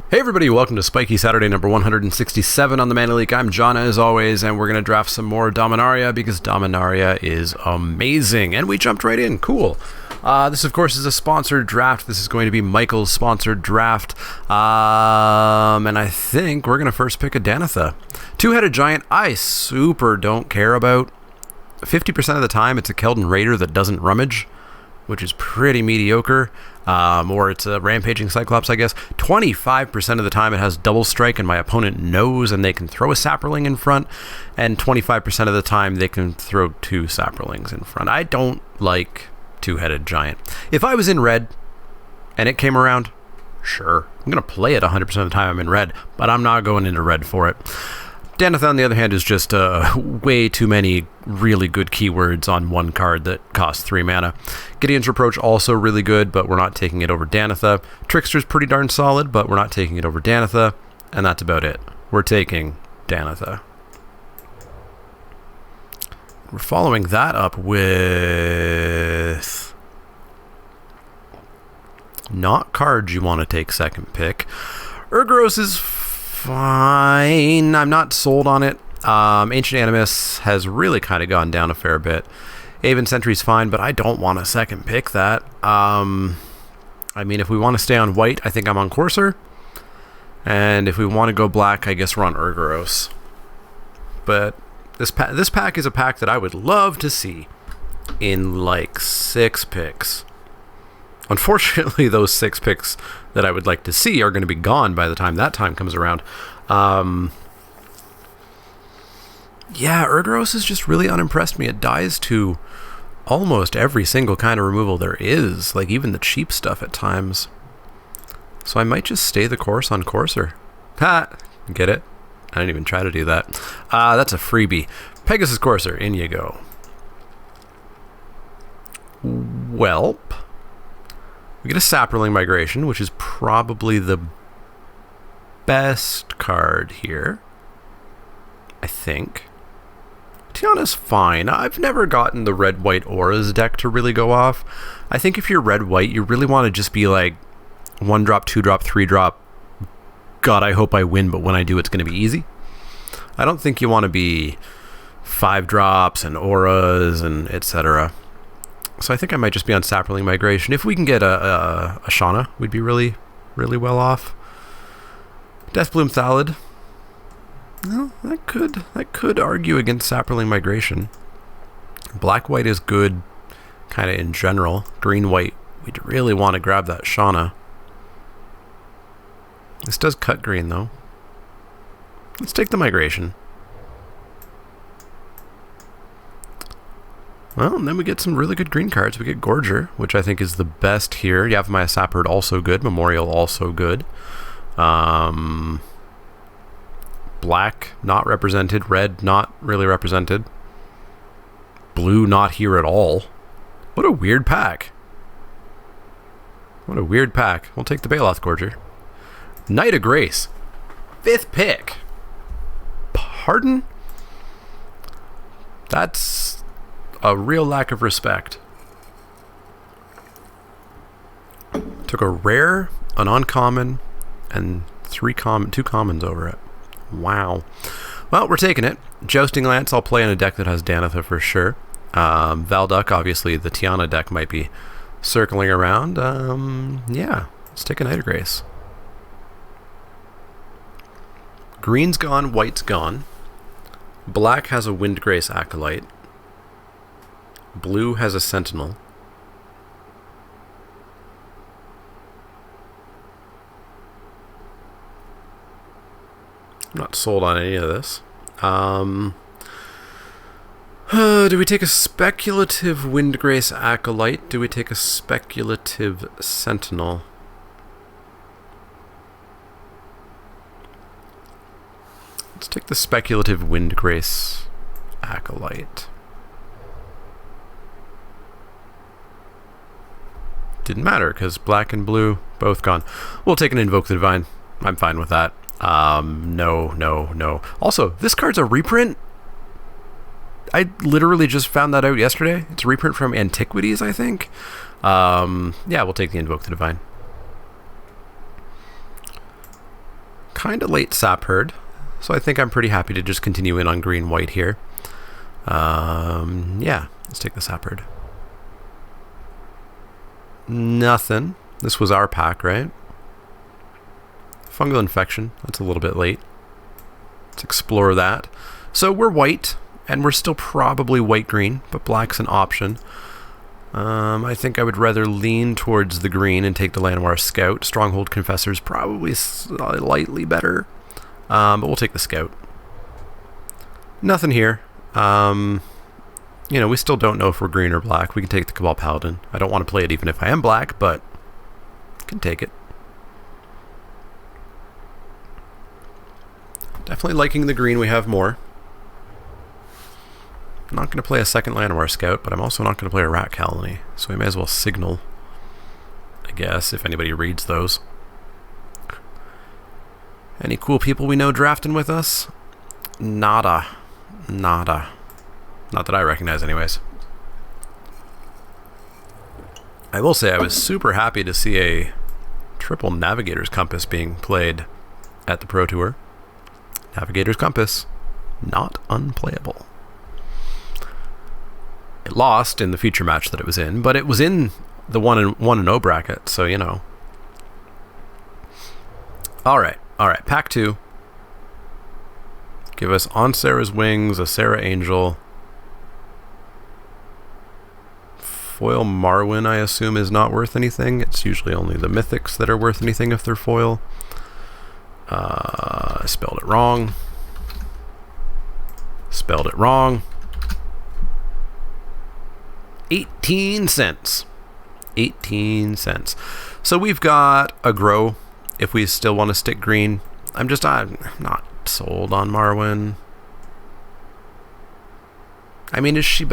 Hey everybody, welcome to Spikey Saturday number 167 on the Mana League. I'm John as always, and we're going to draft some more Dominaria because Dominaria is amazing. And we jumped right in. Cool. This, of course, is a sponsored draft. This is going to be Michael's sponsored draft. And I think we're going to first pick a Danitha. Two-headed giant I super don't care about. 50% of the time, it's a Keldon Raider that doesn't rummage, which is pretty mediocre. Or it's a rampaging Cyclops, I guess. 25% of the time it has double strike and my opponent knows and they can throw a Saproling in front. And 25% of the time they can throw two Saprolings in front. I don't like two-headed giant. If I was in red and it came around, sure. I'm going to play it 100% of the time I'm in red, but I'm not going into red for it. Danitha, on the other hand, is just way too many really good keywords on one card that costs 3 mana. Gideon's Reproach also really good, but we're not taking it over Danitha. Trickster's pretty darn solid, but we're not taking it over Danitha. And that's about it. We're taking Danitha. We're following that up with... not cards you want to take second pick. Urgros is fine. I'm not sold on it. Ancient Animus has really kind of gone down a fair bit. Aven Sentry's fine, but I don't want to second pick that. I mean, if we want to stay on white, I think I'm on Courser. And if we want to go black, I guess we're on Urgros. But this pack is a pack that I would love to see in like 6 picks. Unfortunately, those 6 picks that I would like to see are going to be gone by the time that time comes around. Yeah, Urgros has just really unimpressed me. It dies to almost every single kind of removal there is, like even the cheap stuff at times. So I might just stay the course on Courser. Ha! Get it? I didn't even try to do that. That's a freebie. Pegasus Courser, in you go. Welp. We get a Saproling Migration, which is probably the best card here, I think. Tiana's fine. I've never gotten the red-white auras deck to really go off. I think if you're red-white, you really want to just be like 1-drop, 2-drop, 3-drop. God, I hope I win, but when I do, it's going to be easy. I don't think you want to be 5-drops and auras and etc. So I think I might just be on Saproling Migration. If we can get a Shauna, we'd be really, really well off. Deathbloom Thallid. Well, that could argue against Saproling Migration. Black-white is good, kind of in general. Green-white, we'd really want to grab that Shauna. This does cut green, though. Let's take the Migration. Well, and then we get some really good green cards. We get Gorger, which I think is the best here. Yavimaya Sapphire also good. Memorial also good. Black, not represented. Red, not really represented. Blue, not here at all. What a weird pack. What a weird pack. We'll take the Baloth Gorger. Knight of Grace. 5th pick. Pardon? That's a real lack of respect. Took a rare, an uncommon, and 2 commons over it. Wow. Well, we're taking it. Jousting Lance, I'll play in a deck that has Danitha for sure. Valduck, obviously the Tiana deck might be circling around. Yeah, let's take a Knight of Grace. Green's gone, white's gone. Black has a Windgrace Acolyte. Blue has a Sentinel. I'm not sold on any of this. Do we take a speculative Windgrace Acolyte? Do we take a speculative Sentinel? Let's take the speculative Windgrace Acolyte. Didn't matter, because black and blue, both gone. We'll take an Invoke the Divine. I'm fine with that. No. Also, this card's a reprint. I literally just found that out yesterday. It's a reprint from Antiquities, I think. Yeah, we'll take the Invoke the Divine. kind of late sap herd, so I think I'm pretty happy to just continue in on green-white here. Yeah, let's take the sap herd. Nothing. This was our pack, right? Fungal infection. That's a little bit late. Let's explore that. So we're white, and we're still probably white-green, but black's an option. I think I would rather lean towards the green and take the Llanowar Scout. Stronghold Confessor's probably slightly better, but we'll take the Scout. Nothing here. You know, we still don't know if we're green or black. We can take the Cabal Paladin. I don't want to play it even if I am black, but can take it. Definitely liking the green we have more. I'm not going to play a second Llanowar Scout, but I'm also not going to play a Rat Colony, so we may as well signal, I guess, if anybody reads those. Any cool people we know drafting with us? Nada. Nada. Not that I recognize anyways. I will say I was super happy to see a triple Navigator's Compass being played at the Pro Tour. Navigator's Compass, not unplayable. It lost in the feature match that it was in, but it was in the 1-0 bracket, so you know. Alright, pack 2. Give us On Sarah's Wings, a Sarah Angel. Foil Marwyn, I assume, is not worth anything. It's usually only the mythics that are worth anything if they're foil. I spelled it wrong. Spelled it wrong. 18 cents. 18 cents. So we've got a grow if we still want to stick green. I'm not sold on Marwyn. I mean, is she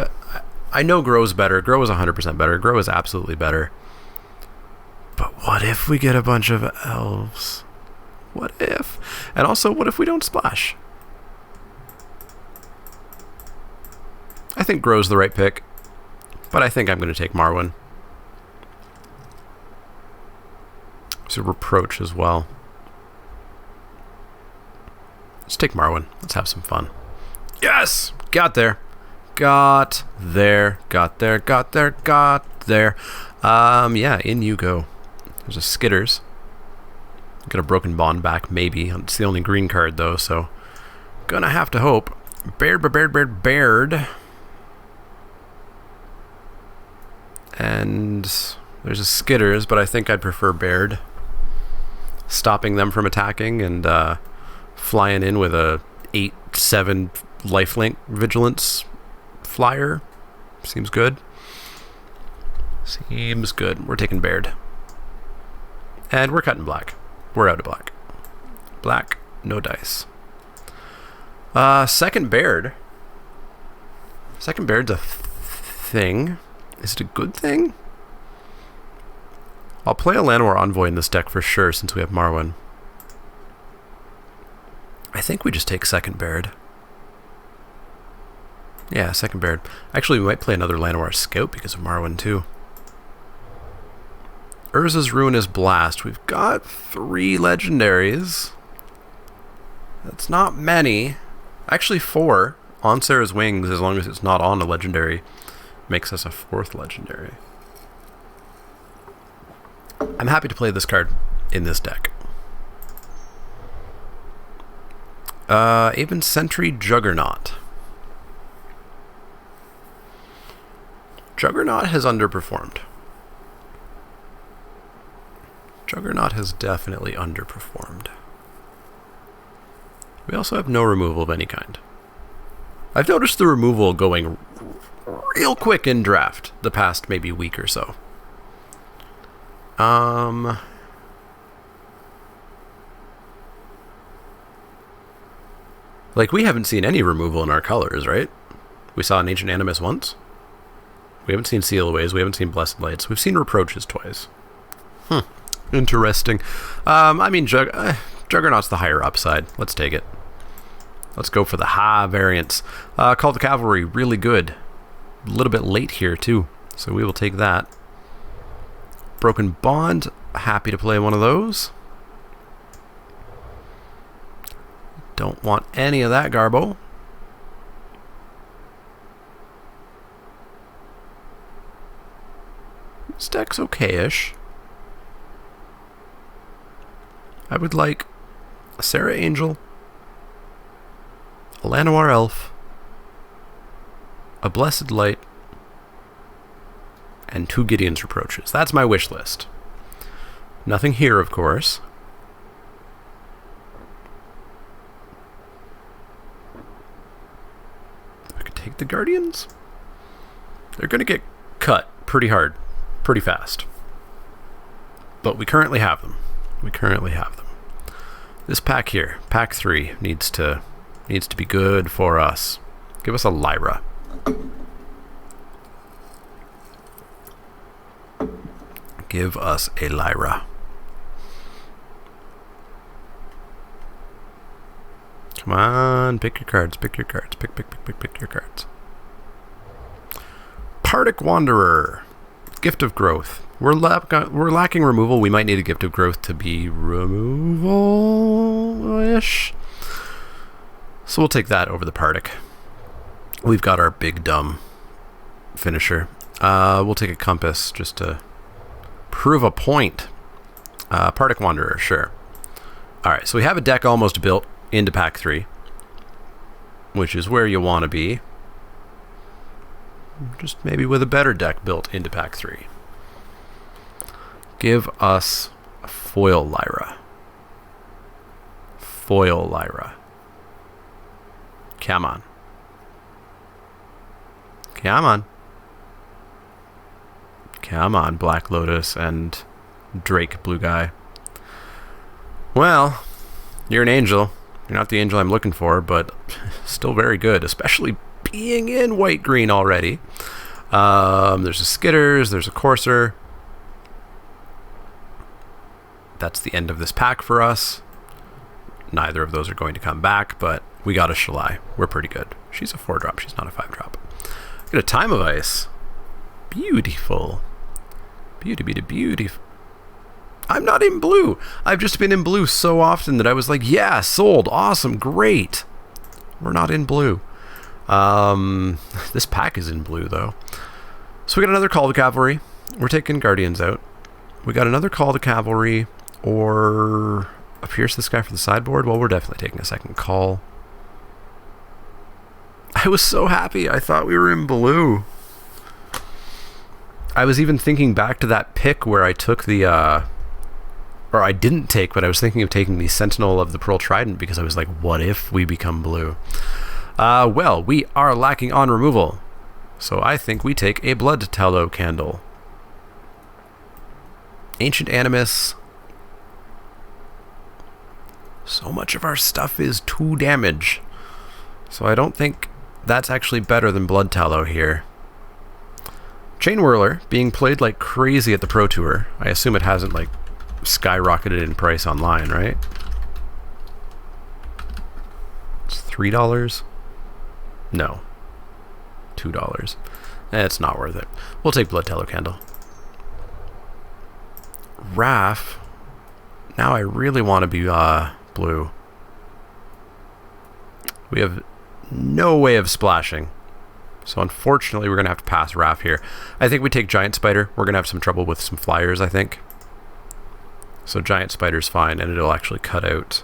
I know Grow's better. Grow is 100% better. Grow is absolutely better. But what if we get a bunch of elves? What if? And also, what if we don't splash? I think Grow's the right pick. But I think I'm going to take Marwyn. It's a reproach as well. Let's take Marwyn. Let's have some fun. Yes! Got there. Got there. Yeah, in you go. There's a Skitters. Get a Broken Bond back, maybe. It's the only green card, though, so gonna have to hope. Baird. And there's a Skitters, but I think I'd prefer Baird. Stopping them from attacking and flying in with a 8/7 lifelink vigilance flyer. Seems good. Seems good. We're taking Baird. And we're cutting black. We're out of black. Black, no dice. Second Baird. Second Baird's a thing. Is it a good thing? I'll play a Llanowar Envoy in this deck for sure since we have Marwyn. I think we just take second Baird. Yeah, second Baird. Actually, we might play another Llanowar Scout because of Marwyn too. Urza's Ruinous Blast. We've got 3 legendaries. That's not many. Actually 4. On Sarah's Wings, as long as it's not on a legendary, makes us a 4th legendary. I'm happy to play this card in this deck. Aven Sentry Juggernaut. Juggernaut has underperformed. Juggernaut has definitely underperformed. We also have no removal of any kind. I've noticed the removal going real quick in draft the past maybe week or so. Like, we haven't seen any removal in our colors, right? We saw an Ancient Animus once. We haven't seen Sealaways. We haven't seen Blessed Lights. We've seen Reproaches twice. Interesting. I mean, Juggernaut's the higher upside. Let's take it. Let's go for the high variance. Call the Cavalry, really good. A little bit late here, too. So we will take that. Broken Bond, happy to play one of those. Don't want any of that garbo. This deck's okay-ish. I would like a Sarah Angel, a Llanowar Elf, a Blessed Light, and 2 Gideon's Reproaches. That's my wish list. Nothing here, of course. I could take the Guardians. They're going to get cut pretty hard, pretty fast. But we currently have them. We currently have them. This pack here, pack 3, needs to be good for us. Give us a Lyra. Give us a Lyra. Come on, pick your cards, pick your cards, pick your cards. Partic Wanderer. Gift of Growth. We're lacking removal. We might need a Gift of Growth to be removal-ish. So we'll take that over the Partic. We've got our big dumb finisher. We'll take a Compass just to prove a point. Partic Wanderer, sure. Alright, so we have a deck almost built into pack 3, which is where you want to be. Just maybe with a better deck built into pack 3. Give us a foil Lyra. Foil Lyra. Come on. Come on. Come on, Black Lotus and Drake Blue Guy. Well, you're an angel. You're not the angel I'm looking for, but still very good, especially being in white-green already. There's a Skitters, there's a Courser. That's the end of this pack for us. Neither of those are going to come back, but we got a Shalai. We're pretty good. She's a 4-drop, she's not a 5-drop. Get a Time of Ice. Beautiful. Beautiful. I'm not in blue. I've just been in blue so often that I was like, yeah, sold, awesome, great. We're not in blue. This pack is in blue, though. So we got another Call to Cavalry. We're taking Guardians out. We got another Call to Cavalry, or a Pierce this guy for the sideboard. Well, we're definitely taking a second call. I was so happy. I thought we were in blue. I was even thinking back to that pick where I took the, or I didn't take, but I was thinking of taking the Sentinel of the Pearl Trident because I was like, what if we become blue? Well, we are lacking on removal. So I think we take a Blood Tallow Candle. Ancient Animus. So much of our stuff is 2 damage. So I don't think that's actually better than Blood Tallow here. Chain Whirler being played like crazy at the Pro Tour. I assume it hasn't like skyrocketed in price online, right? It's $3? No. $2. It's not worth it. We'll take Blood Tallow Candle. Wrath. Now I really want to be blue. We have no way of splashing. So unfortunately, we're going to have to pass Wrath here. I think we take Giant Spider. We're going to have some trouble with some flyers, I think. So Giant Spider's fine, and it'll actually cut out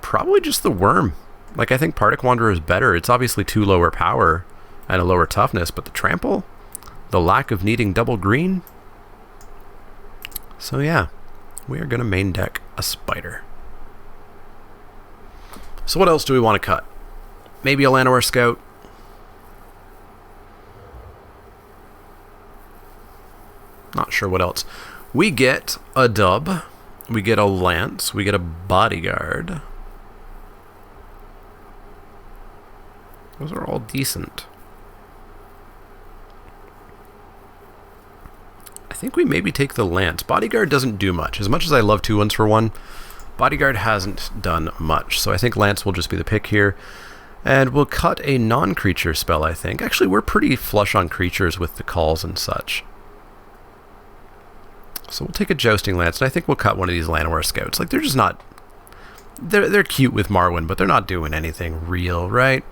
probably just the Worm. Like, I think Partic Wanderer is better. It's obviously 2 lower power and a lower toughness, but the trample, the lack of needing double green. So yeah, we are going to main deck a Spider. So what else do we want to cut? Maybe a Llanowar Scout. Not sure what else. We get a Dub. We get a Lance. We get a Bodyguard. Those are all decent. I think we maybe take the Lance. Bodyguard doesn't do much. As much as I love 2-1s for 1, Bodyguard hasn't done much. So I think Lance will just be the pick here. And we'll cut a non-creature spell, I think. Actually, we're pretty flush on creatures with the calls and such. So we'll take a Jousting Lance, and I think we'll cut one of these Llanowar Scouts. Like, they're just not They're cute with Marwyn, but they're not doing anything real, right?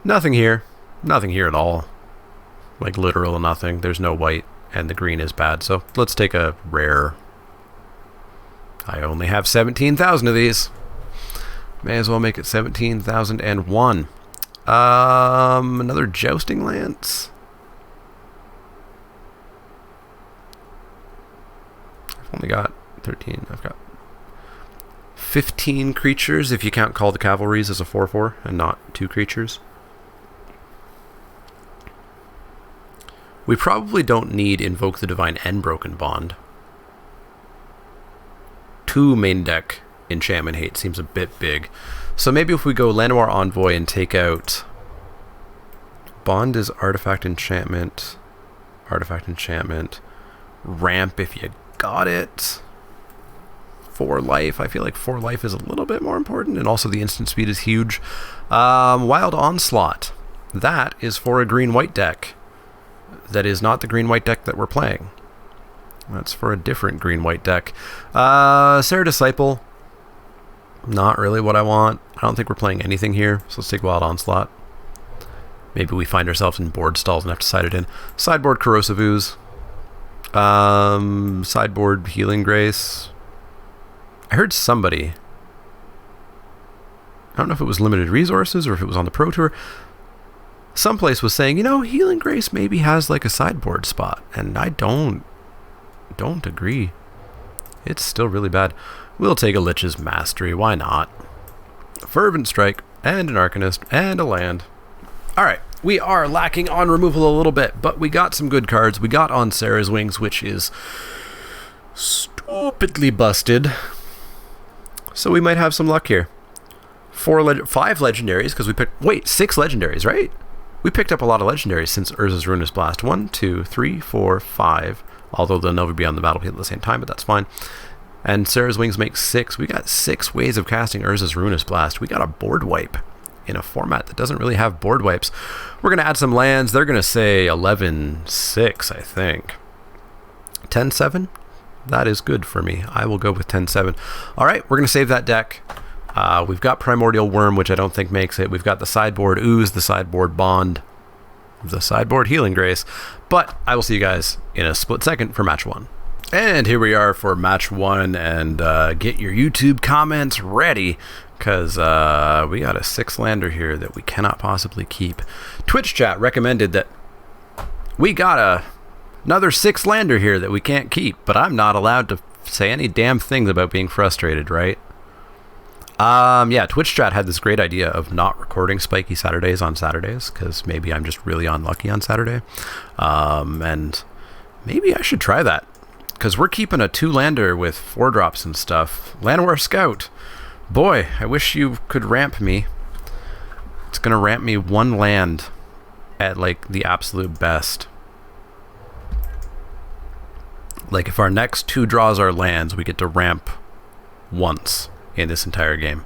Nothing here. Nothing here at all. Like literal nothing. There's no white, and the green is bad. So let's take a rare. I only have 17,000 of these. May as well make it 17,001. Another jousting lance. I've only got 13. I've got 15 creatures if you count Call the Cavalries as a 4/4 and not 2 creatures. We probably don't need Invoke the Divine and Broken Bond. 2 main deck enchantment hate seems a bit big. So maybe if we go Llanowar Envoy and take out... Bond is artifact enchantment. Artifact enchantment. Ramp if you got it. 4 life. I feel like 4 life is a little bit more important, and also the instant speed is huge. Wild Onslaught. That is for a green-white deck. That is not the green-white deck that we're playing. That's for a different green-white deck. Sarah Disciple. Not really what I want. I don't think we're playing anything here, so let's take Wild Onslaught. Maybe we find ourselves in board stalls and have to side it in. Sideboard Corrosive Ooze. Sideboard Healing Grace. I heard somebody, I don't know if it was limited resources or if it was on the Pro Tour, someplace was saying, you know, Healing Grace maybe has like a sideboard spot, and I don't agree. It's still really bad. We'll take a Lich's Mastery, why not? Fervent Strike, and an Arcanist, and a land. Alright, we are lacking on removal a little bit, but we got some good cards. We got on Sarah's Wings, which is stupidly busted. So we might have some luck here. 5 legendaries, because we picked... Wait, 6 legendaries, right? We picked up a lot of legendaries since Urza's Ruinous Blast. 1, 2, 3, 4, 5. Although they'll never be on the battlefield at the same time, but that's fine. And Sarah's Wings makes 6. We got 6 ways of casting Urza's Ruinous Blast. We got a board wipe in a format that doesn't really have board wipes. We're going to add some lands. They're going to say 11-6, I think. 10-7? That is good for me. I will go with 10-7. All right, we're going to save that deck. We've got Primordial Worm, which I don't think makes it. We've got the sideboard Ooze, the sideboard Bond, the sideboard Healing Grace. But I will see you guys in a split second for match 1. And here we are for match 1, and get your YouTube comments ready, because we got a 6-lander here that we cannot possibly keep. Twitch chat recommended that we got another 6-lander here that we can't keep, but I'm not allowed to say any damn things about being frustrated, right? Yeah, Twitch chat had this great idea of not recording Spikey Saturdays on Saturdays, because maybe I'm just really unlucky on Saturday. And maybe I should try that, because we're keeping a 2-lander with 4-drops and stuff. Llanowar Scout. Boy, I wish you could ramp me. It's going to ramp me 1 land at, like, the absolute best. Like, if our next 2 draws are lands, we get to ramp once in this entire game.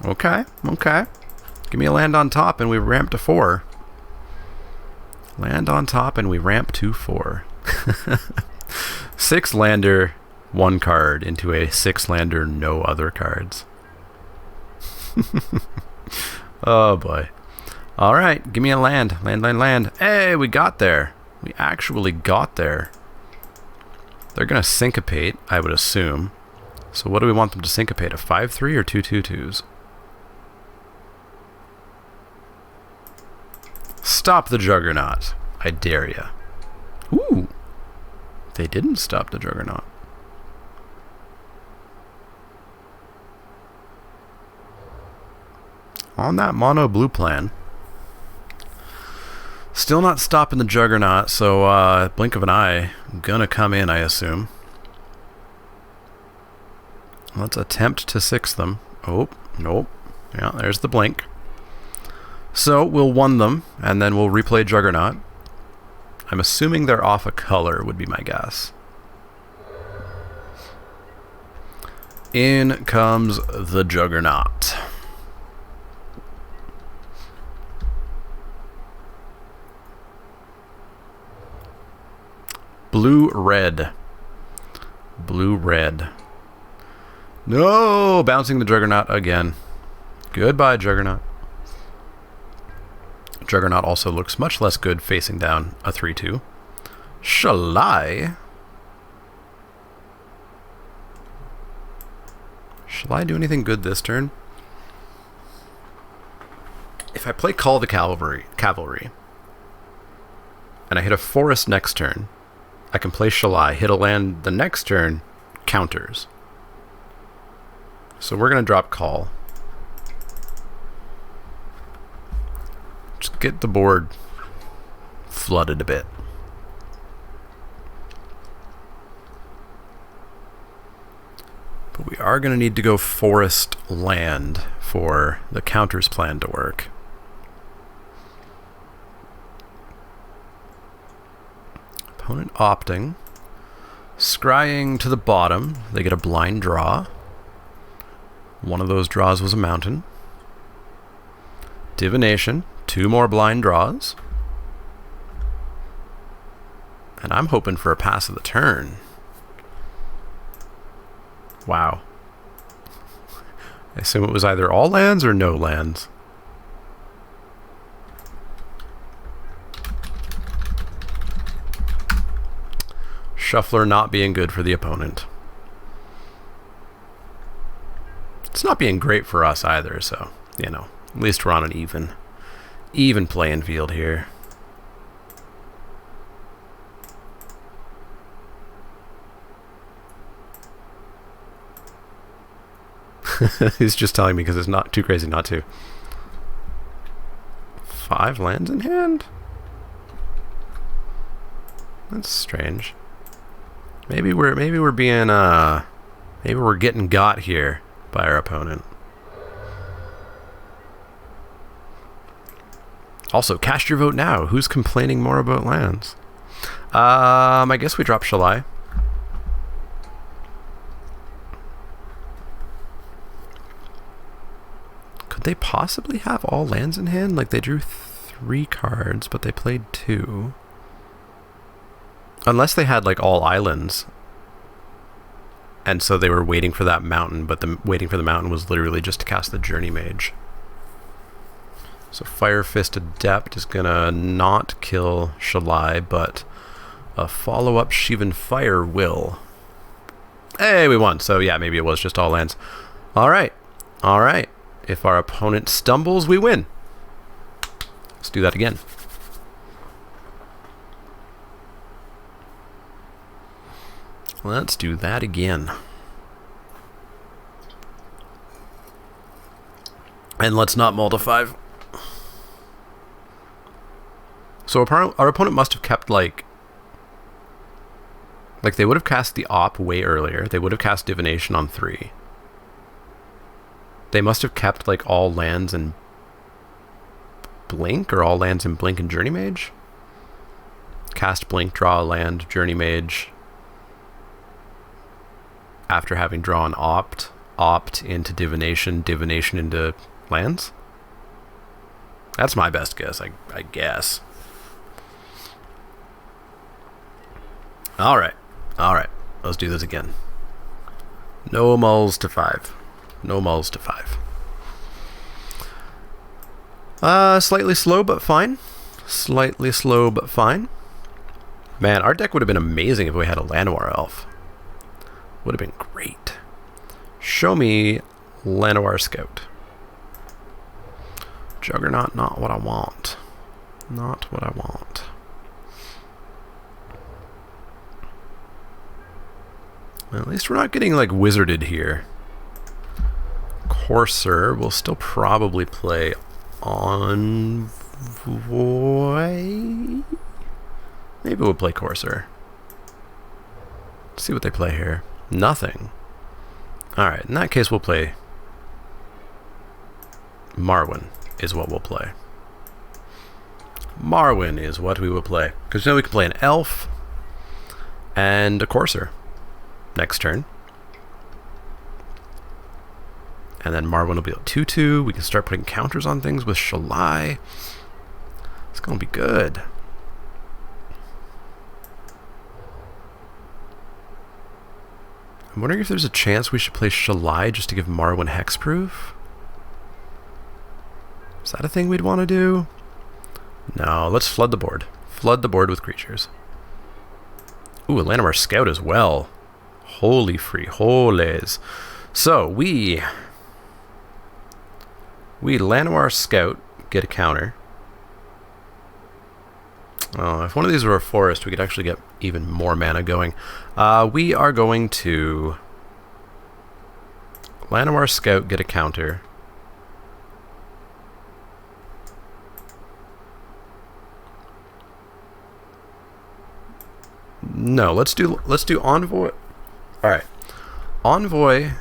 Okay, okay. Give me a land on top and we ramp to 4. Land on top and we ramp to 4. 6-lander, 1 card into a 6-lander, no other cards. Oh boy. Alright, give me a land. Land. Hey, we got there. We actually got there. They're going to syncopate, I would assume. So what do we want them to syncopate? A 5-3 or 2 2/2s? Stop the Juggernaut. I dare ya. Ooh. They didn't stop the Juggernaut. On that mono blue plan. Still not stopping the Juggernaut, so blink of an eye. Gonna come in, I assume. Let's attempt to 6 them. Oh, nope. Yeah, there's the blink. So we'll 1 them, and then we'll replay Juggernaut. I'm assuming they're off a color, would be my guess. In comes the Juggernaut. blue-red. Blue-red. No! Bouncing the Juggernaut again. Goodbye, Juggernaut. Juggernaut also looks much less good facing down a 3-2. Shall I? Shall I do anything good this turn? If I play Call the Cavalry, and I hit a forest next turn, I can play Shall I, hit a land the next turn, counters. So we're going to drop Call. Just get the board flooded a bit. But we are going to need to go forest land for the counters plan to work. Opponent opting. Scrying to the bottom. They get a blind draw. One of those draws was a mountain. Divination. 2 more blind draws. And I'm hoping for a pass of the turn. Wow. I assume it was either all lands or no lands. Shuffler not being good for the opponent. It's not being great for us either, so, you know, at least we're on an even playing field here. He's just telling me because it's not too crazy not to. 5 lands in hand? That's strange. Maybe we're being maybe we're getting got here by our opponent. Also, cast your vote now. Who's complaining more about lands? I guess we drop Shall I. Could they possibly have all lands in hand? Like, they drew 3 cards, but they played 2. Unless they had, like, all islands. And so they were waiting for that mountain, but the waiting for the mountain was literally just to cast the Journey Mage. So Fire Fist Adept is gonna not kill Shall I, but a follow-up Shivan Fire will. Hey, we won. So yeah, maybe it was just all lands. Alright. Alright. If our opponent stumbles, we win. Let's do that again. Let's do that again. And let's not mull to 5. So our opponent must have kept like they would have cast the op way earlier. They would have cast Divination on 3. They must have kept like all lands in Blink, or all lands in Blink and Journey Mage. Cast Blink, draw a land, Journey Mage. After having drawn opt into Divination, Divination into lands. That's my best guess, I guess. Alright. Alright. Let's do this again. No mulls to 5. No mulls to 5. Slightly slow, but fine. Slightly slow, but fine. Man, our deck would have been amazing if we had a Llanowar Elf. Would have been great. Show me Llanowar Scout. Juggernaut, not what I want. Not what I want. Well, at least we're not getting like wizarded here. Courser will still probably play Envoy. Maybe we'll play Courser. Let's see what they play here. Nothing. Alright, in that case we'll play Marwyn is what we'll play. Marwyn is what we will play. Because now we can play an elf and a Courser next turn. And then Marwyn will be a 2-2. We can start putting counters on things with Shall I. It's going to be good. I'm wondering if there's a chance we should play Shalai just to give Marwyn hexproof. Is that a thing we'd want to do? No, let's flood the board. Flood the board with creatures. Ooh, a Llanowar Scout as well. Holy frijoles. So, we Llanowar Scout, get a counter. Oh, if one of these were a forest, we could actually get even more mana going. We are going to Llanowar Scout, get a counter. No, let's do Envoy. All right, Envoy.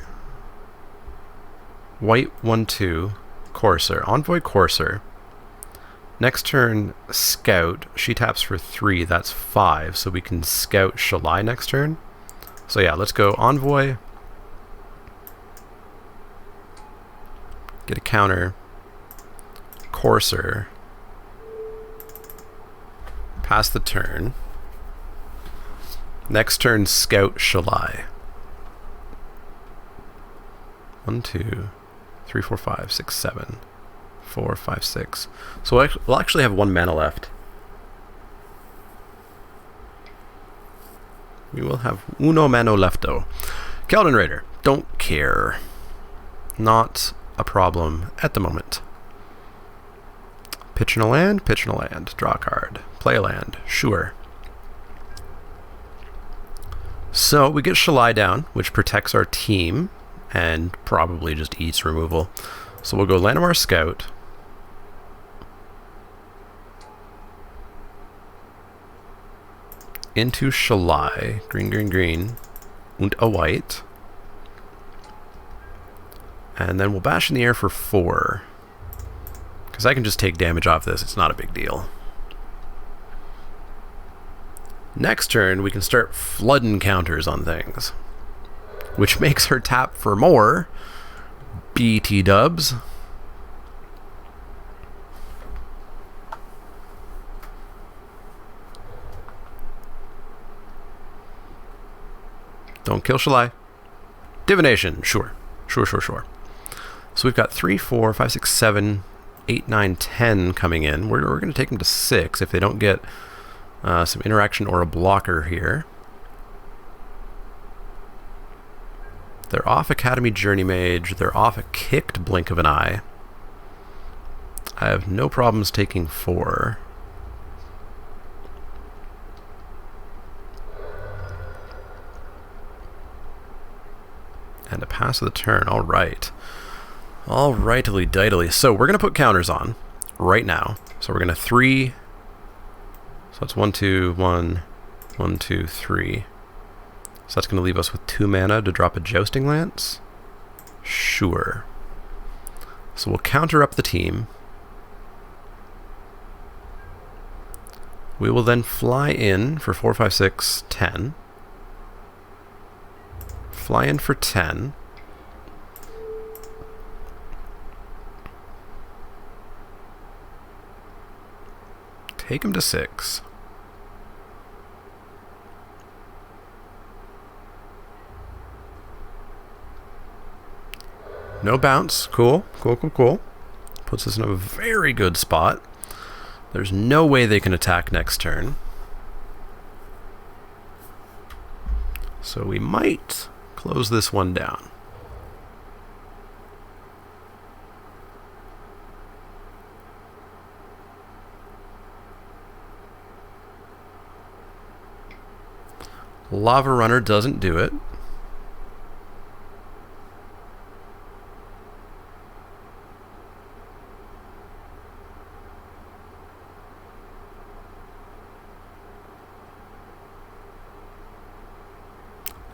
White 1/2 Courser. Envoy Courser. Next turn, Scout. She taps for 3. That's 5. So we can Scout Shalai next turn. So yeah, let's go Envoy. Get a counter. Courser. Pass the turn. Next turn, Scout Shalai. 1, 2, 3, 4, 5, 6, 7. 4, 5, 6. So we'll actually have 1 mana left. We will have uno mano lefto. Keldon Raider. Don't care. Not a problem at the moment. Pitch in a land, pitch in a land. Draw a card. Play a land. Sure. So we get Shalai down, which protects our team and probably just eats removal. So we'll go Llanowar Scout. Into Shalai. Green, green, green. And a white. And then we'll bash in the air for 4. Because I can just take damage off this. It's not a big deal. Next turn, we can start flooding counters on things. Which makes her tap for more. BT dubs. Don't kill Shalai. Divination, sure. Sure. So we've got 3, 4, 5, 6, 7, 8, 9, 10 coming in. We're going to take them to 6 if they don't get some interaction or a blocker here. They're off Academy Journey Mage. They're off a kicked Blink of an Eye. I have no problems taking 4. And a pass of the turn. All right. All rightly dightly. So we're going to put counters on right now. So we're going to 3. So that's 1, 2, 1, 1, 2, 3. So that's going to leave us with 2 mana to drop a Jousting Lance. Sure. So we'll counter up the team. We will then fly in for 4, 5, 6, 10. Fly in for 10. Take him to 6. No bounce. Cool. Puts us in a very good spot. There's no way they can attack next turn. So we might close this one down. Lava Runner doesn't do it.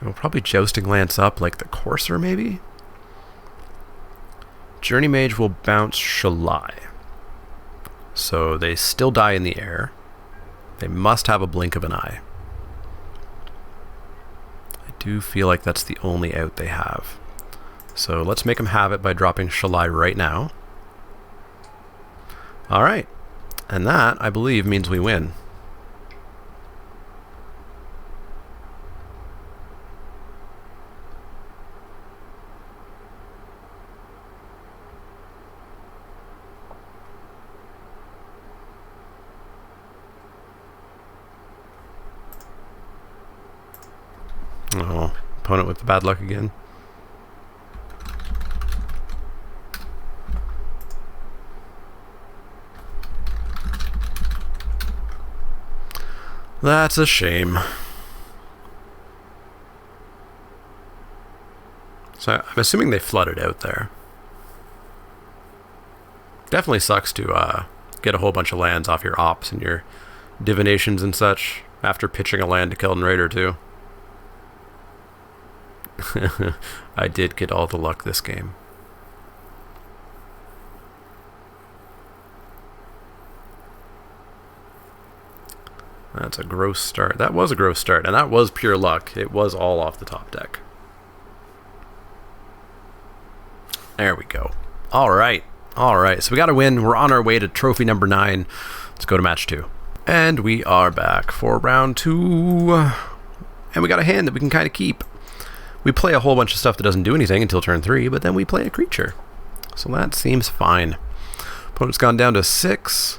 We'll probably Jousting Lance up like the Courser, maybe? Journey Mage will bounce Shalai. So they still die in the air. They must have a Blink of an Eye. I do feel like that's the only out they have. So let's make them have it by dropping Shalai right now. Alright. And that, I believe, means we win. opponent with the bad luck again. That's a shame. So I'm assuming they flooded out there. Definitely sucks to get a whole bunch of lands off your ops and your divinations and such after pitching a land to Keldon Raider too. I did get all the luck this game. That's a gross start. That was a gross start, and that was pure luck. It was all off the top deck. There we go. All right. So we got a win. We're on our way to trophy number 9. Let's go to match 2. And we are back for round 2. And we got a hand that we can kind of keep. We play a whole bunch of stuff that doesn't do anything until turn 3, but then we play a creature. So that seems fine. Opponent's gone down to 6.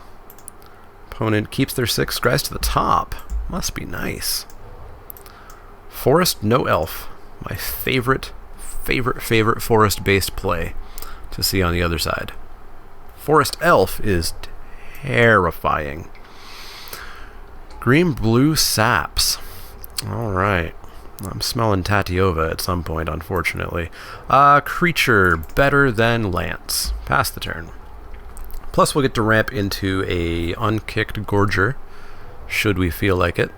Opponent keeps their 6, rise to the top. Must be nice. Forest, no elf. My favorite forest-based play to see on the other side. Forest elf is terrifying. Green-blue saps. Alright. I'm smelling Tatiova at some point, unfortunately. Creature, better than Lance. Pass the turn. Plus, we'll get to ramp into a unkicked Gorger, should we feel like it.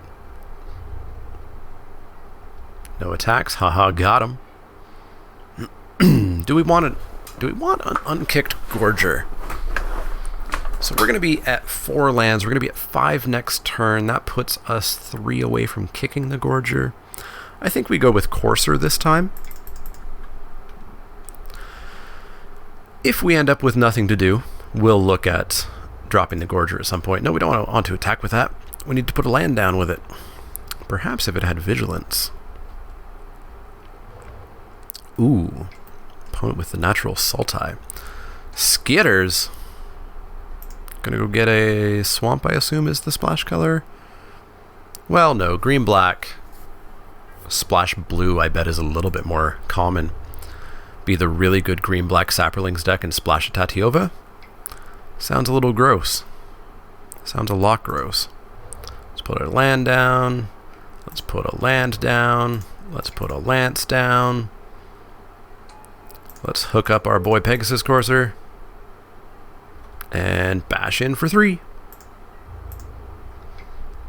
No attacks. Haha, got him. Do we want an unkicked Gorger? So we're going to be at 4 lands. We're going to be at 5 next turn. That puts us 3 away from kicking the Gorger. I think we go with Courser this time. If we end up with nothing to do, we'll look at dropping the Gorger at some point. No, we don't want to attack with that. We need to put a land down with it. Perhaps if it had Vigilance. Ooh. Opponent with the natural Sultai. Skitters. Gonna go get a Swamp, I assume, is the splash color. Well, no. Green-black. Splash blue, I bet, is a little bit more common. Be the really good green-black Saprolings deck and splash a Tatiova. Sounds a little gross. Sounds a lot gross. Let's put our land down. Let's put a land down. Let's put a Lance down. Let's hook up our boy Pegasus Courser. And bash in for 3.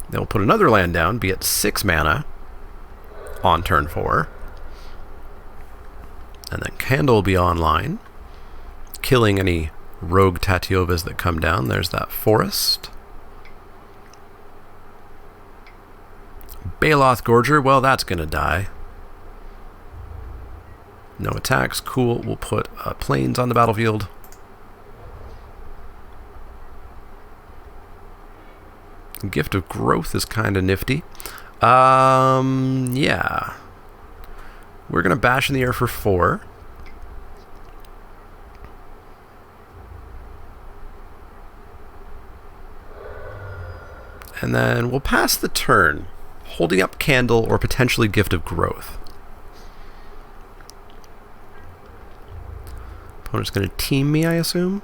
Then we'll put another land down, be it 6 mana on turn 4. And then Candle will be online, killing any rogue Tatiovas that come down. There's that Forest. Baloth Gorger, well, that's going to die. No attacks, cool. We'll put Plains on the battlefield. Gift of Growth is kind of nifty. Yeah. We're going to bash in the air for 4. And then we'll pass the turn, holding up Candle or potentially Gift of Growth. Opponent's going to team me, I assume.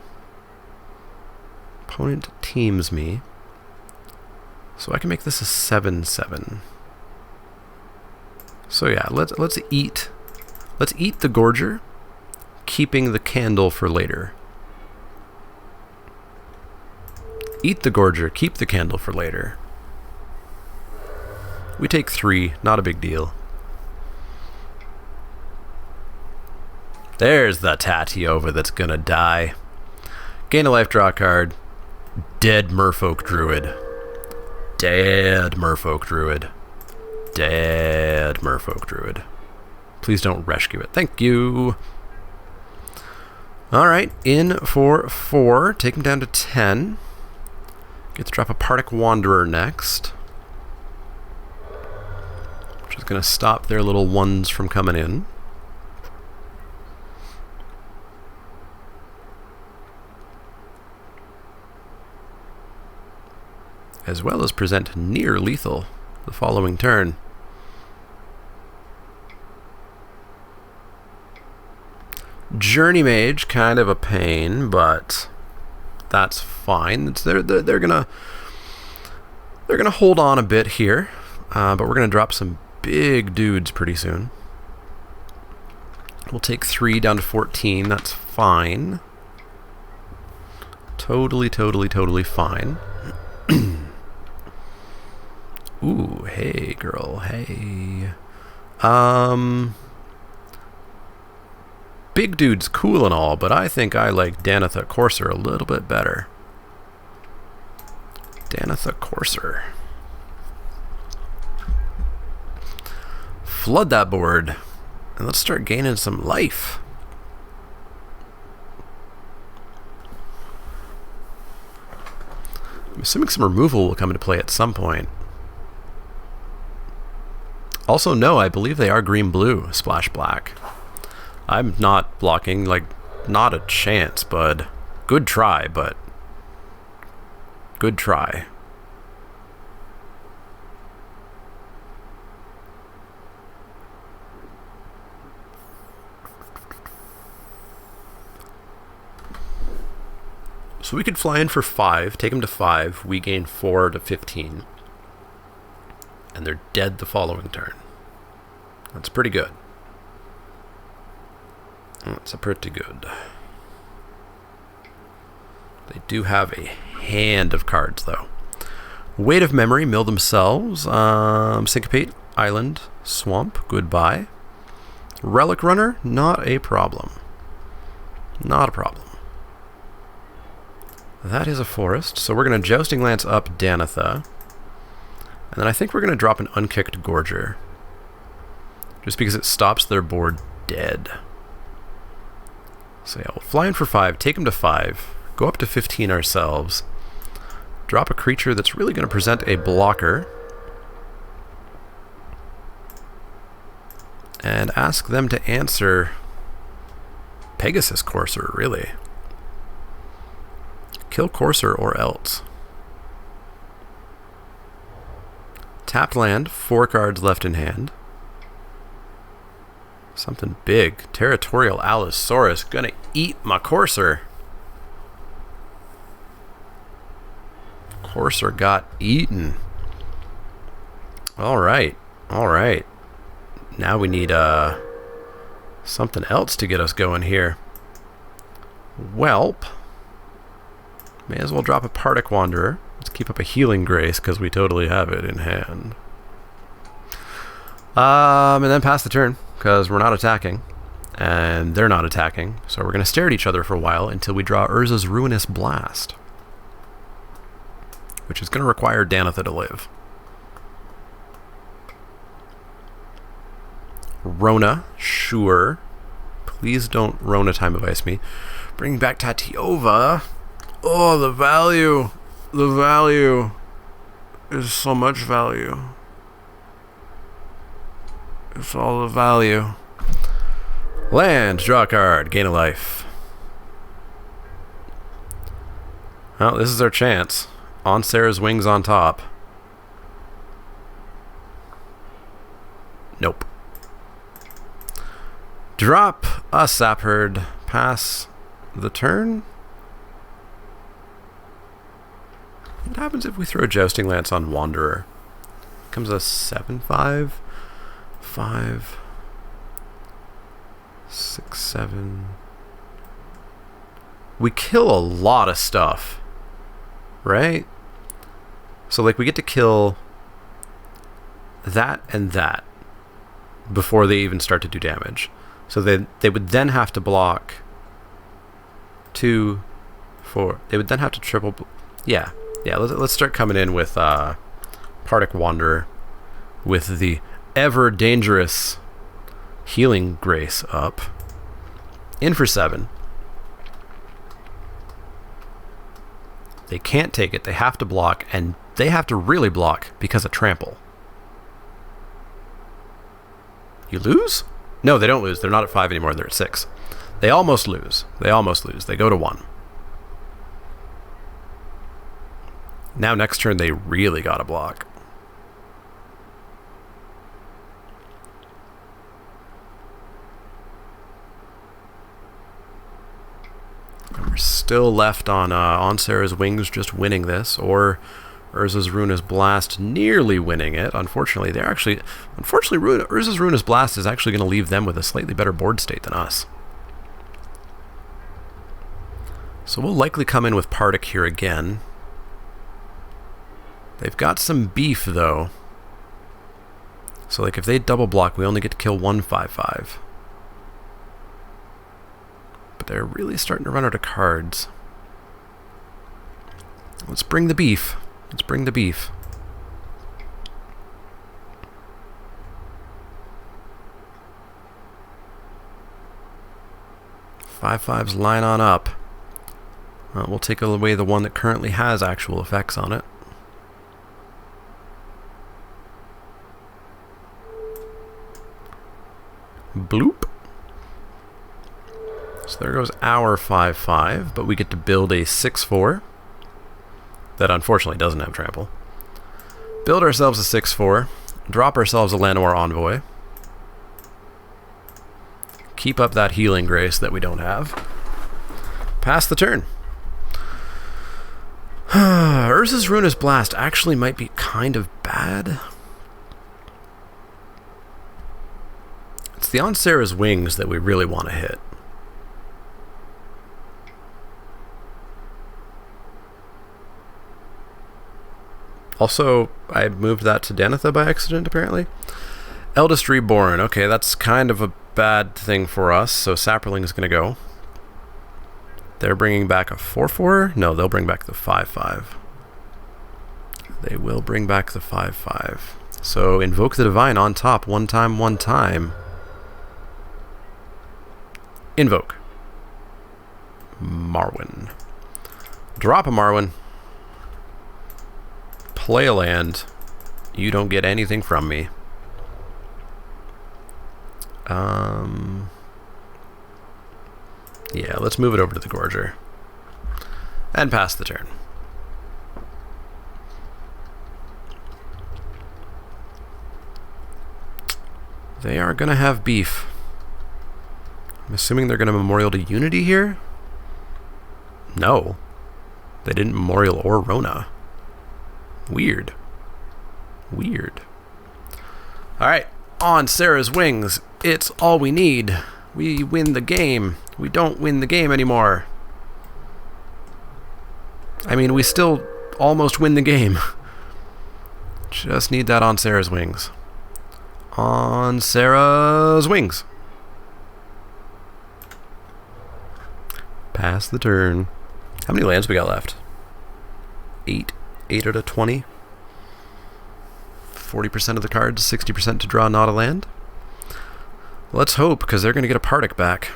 Opponent teams me. So I can make this a 7/7. So yeah, let's eat the Gorger, keeping the Candle for later. Eat the Gorger, keep the Candle for later. We take 3, not a big deal. There's the Tatiova that's gonna die. Gain a life, draw a card. Dead Merfolk Druid. Dead Merfolk Druid. Dead Merfolk Druid. Please don't rescue it. Thank you. Alright, in for 4. Take him down to 10. Get to drop a Partick Wanderer next, which is going to stop their little ones from coming in. As well as present near lethal the following turn. Journey Mage, kind of a pain, but that's fine. They're gonna hold on a bit here, but we're gonna drop some big dudes pretty soon. We'll take 3 down to 14. That's fine. Totally fine. Ooh, hey, girl, hey. Big dude's cool and all, but I think I like Danitha Courser a little bit better. Danitha Courser. Flood that board, and let's start gaining some life. I'm assuming some removal will come into play at some point. Also, no, I believe they are green-blue, splash black. I'm not blocking, like, not a chance, bud. Good try, but... good try. So we could fly in for 5, take them to 5, we gain 4 to 15. And they're dead the following turn. That's pretty good. That's pretty good. They do have a hand of cards, though. Weight of Memory, mill themselves. Syncopate, Island, Swamp, goodbye. Relic Runner, not a problem. Not a problem. That is a forest, so we're going to Jousting Lance up Danitha. And then I think we're going to drop an Unkicked Gorger. Just because it stops their board dead. So yeah, we'll fly in for 5, take them to 5, go up to 15 ourselves, drop a creature that's really going to present a blocker, and ask them to answer Pegasus Courser, really. Kill Courser or else. Tapped land, 4 cards left in hand. Something big. Territorial Allosaurus. Gonna eat my Courser. Courser got eaten. Alright. Alright. Now we need something else to get us going here. Welp. May as well drop a Partic Wanderer. Let's keep up a Healing Grace, because we totally have it in hand. And then pass the turn, because we're not attacking. And they're not attacking. So we're going to stare at each other for a while until we draw Urza's Ruinous Blast. Which is going to require Danitha to live. Rona, sure. Please don't Rona Time of Ice me. Bring back Tatiova. Oh, the value. The value is so much value. It's all the value. Land, draw a card, gain a life. Well, this is our chance. On Sarah's wings on top. Nope. Drop a Sapherd. Pass the turn. What happens if we throw a Jousting Lance on Wanderer? Comes a 7/5, 5, 6, 7. We kill a lot of stuff, right? So like we get to kill that and that before they even start to do damage. So they would then have to block 2, 4. They would then have to triple. Yeah. Let's start coming in with Partic Wanderer with the ever dangerous Healing Grace up. In for 7. They can't take it. They have to block, and they have to really block because of trample. You lose? No, they don't lose. They're not at 5 anymore. They're at 6. They almost lose. They almost lose. They go to 1. Now next turn they really gotta block. We're still left on Sarah's Wings just winning this, or Urza's Ruinous Blast nearly winning it. Unfortunately, Urza's Ruinous Blast is actually going to leave them with a slightly better board state than us. So we'll likely come in with Partick here again. They've got some beef, though. So, like, if they double block, we only get to kill 1/5/5. But they're really starting to run out of cards. Let's bring the beef. Let's bring the beef. Five fives line on up. We'll take away the one that currently has actual effects on it. Bloop. So there goes our 5/5, but we get to build a 6/4 that unfortunately doesn't have trample. Build ourselves a 6/4, drop ourselves a Llanowar Envoy, keep up that healing grace that we don't have, pass the turn. Urza's Ruinous Blast actually might be kind of bad. It's the On Sarah's Wings that we really want to hit. Also, I moved that to Danitha by accident, apparently. Eldest Reborn. Okay, that's kind of a bad thing for us, so Saproling is going to go. They're bringing back a 4/4? No, they'll bring back the 5/5. They will bring back the 5/5. So, Invoke the Divine on top, one time. Invoke. Marwyn. Drop a Marwyn. Play a land. You don't get anything from me. Yeah, let's move it over to the Gorger. And pass the turn. They are going to have beef. I'm assuming they're going to Memorial to Unity here? No. They didn't Memorial or Rona. Weird. Alright, on Sarah's Wings. It's all we need. We win the game. We don't win the game anymore. I mean, we still almost win the game. Just need that on Sarah's Wings. On Sarah's Wings. Pass the turn. How many lands we got left? 8 out of 20. 40% of the cards, 60% to draw not a land. Let's hope, because they're going to get a Partick back.